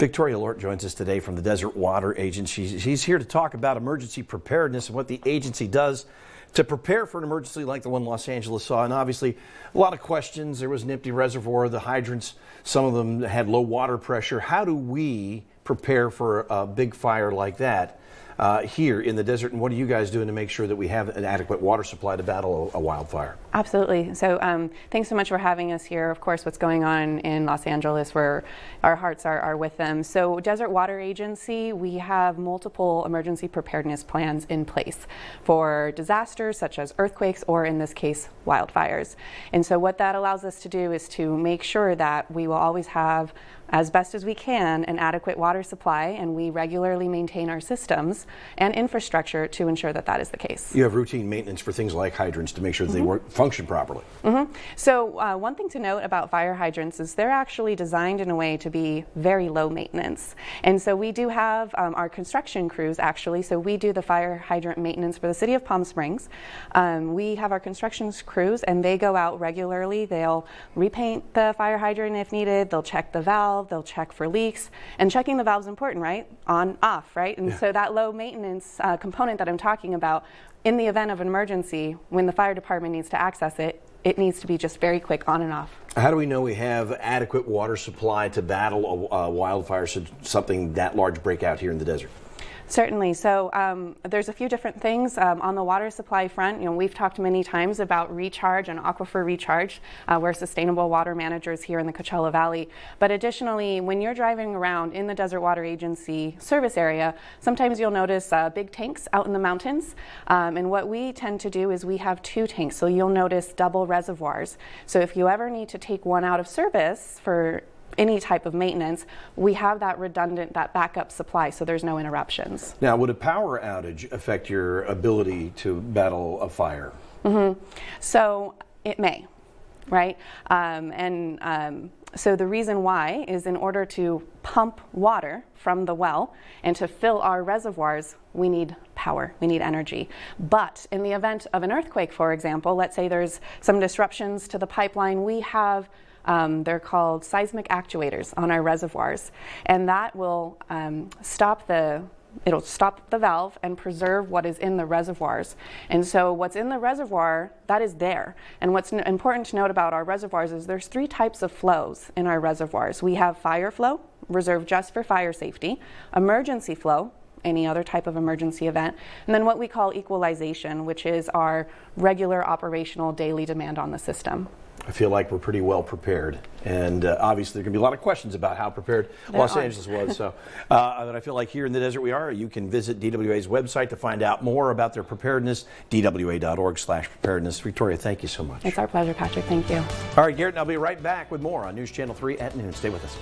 Victoria Llort joins us today from the Desert Water Agency. She's here to talk about emergency preparedness and what the agency does to prepare for an emergency like the one Los Angeles saw. And obviously, a lot of questions. There was an empty reservoir. The hydrants, some of them had low water pressure. How do we prepare for a big fire like that here in the desert? And what are you guys doing to make sure that we have an adequate water supply to battle a wildfire? Absolutely. So thanks so much for having us here. Of course, what's going on in Los Angeles, where our hearts are with them. So Desert Water Agency, we have multiple emergency preparedness plans in place for disasters such as earthquakes or, in this case, wildfires. And so what that allows us to do is to make sure that we will always have, as best as we can, an adequate water supply, and we regularly maintain our systems and infrastructure to ensure that that is the case. You have routine maintenance for things like hydrants to make sure that they function properly. So one thing to note about fire hydrants is they're actually designed in a way to be very low maintenance. And so we do have our construction crews actually, so we do the fire hydrant maintenance for the city of Palm Springs. We have our construction crews and they go out regularly. They'll repaint the fire hydrant if needed, they'll check the valve, they'll check for leaks, and checking the valve is important, right? On, off, right? And so that low maintenance component that I'm talking about, in the event of an emergency, when the fire department needs to access it, it needs to be just very quick on and off. How do we know we have adequate water supply to battle a wildfire should something that large break out here in the desert? Certainly. So there's a few different things on the water supply front. You know, we've talked many times about recharge and aquifer recharge. We're sustainable water managers here in the Coachella Valley. But additionally, when you're driving around in the Desert Water Agency service area, sometimes you'll notice big tanks out in the mountains. And what we tend to do is we have two tanks. So you'll notice double reservoirs. So if you ever need to take one out of service for any type of maintenance, we have that redundant, that backup supply, so there's no interruptions. Now, would a power outage affect your ability to battle a fire? So it may, right? So the reason why is in order to pump water from the well and to fill our reservoirs, we need power, we need energy. But in the event of an earthquake, for example, let's say there's some disruptions to the pipeline, we have they're called seismic actuators on our reservoirs, and that will it'll stop the valve and preserve what is in the reservoirs. And so what's in the reservoir, that is there. And what's important to note about our reservoirs is there's three types of flows in our reservoirs. We have fire flow, reserved just for fire safety, emergency flow, any other type of emergency event, and then what we call equalization, which is our regular operational daily demand on the system. I feel like we're pretty well prepared, and obviously there are going to be a lot of questions about how prepared Los Angeles was. So, but I feel like here in the desert we are. You can visit DWA's website to find out more about their preparedness, dwa.org/preparedness. Victoria, thank you so much. It's our pleasure, Patrick. Thank you. All right, Garrett, and I'll be right back with more on News Channel 3 at noon. Stay with us.